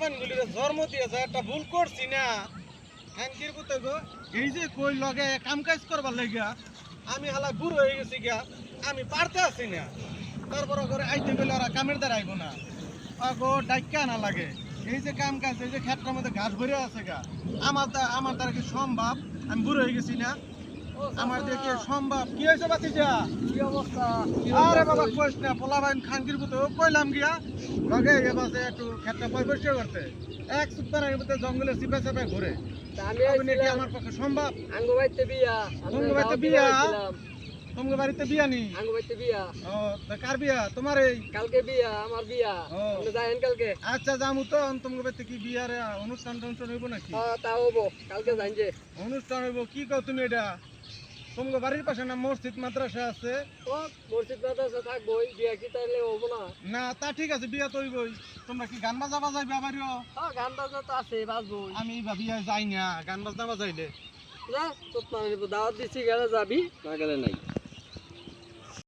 পোলাপান গুলিরে জন্ম দিয়েছে একটা ভুল করছি না খানকির পুতে গো এই যে কই লগে কাম কাজ করবার লাগিয়া আমি হালা বুড়ো হয়ে গেছি গিয়া আমি পারতে আছি না তারপর করে আইতে গেলে ওরা কামের দ্বারা আইব না গো ডাক্কা না লাগে এই যে কাম কাজ এই যে ক্ষেত্রের মধ্যে ঘাস ভরে আছে গা আমার দ্বারা কি সম্ভব আমি বুড়ো হয়ে গেছি না আমার দেখে সম্ভব কি হয়েছে বাতিজা কি অবস্থা আরে বাবা কইস না পোলাবাইন খানকির পুতে কইলাম গিয়া লগে এবারে একটু ক্ষেতটা পরিষ্কার করতে এক সপ্তাহের মধ্যে জঙ্গলে চিপে চাপে ঘুরে আমি আপনি কি আমার পক্ষে সম্ভব আঙ্গু বাইতে বিয়া তোমার বাড়িতে বিয়া তোমার বাড়িতে বিয়া নি আঙ্গু বাইতে বিয়া ও তা কার বিয়া তোমার এই কালকে বিয়া আমার বিয়া ও। আপনি যাইন কালকে আচ্ছা যামু তো তোমার বাড়িতে কি বিয়ার অনুষ্ঠান টনুষ্ঠান হইব নাকি তা হবো কালকে যাইন যে অনুষ্ঠান হইব কি কও তুমি এটা তোমার বাড়ির পাশে না মসজিদ মাদ্রাসা আছে ও মসজিদ মাদ্রাসা থাকবই বিয়া কি তাইলে হবো না না তা ঠিক আছে বিয়া তো হইবই তোমরা কি গান বাজা বাজাইবে আবারও গান বাজনা তো আছে বাজবই আমি বিয়া যাই না গান বাজনা বাজাইলে না তোর দাওয়াত দিচ্ছি গেলে যাবি না গেলে নাই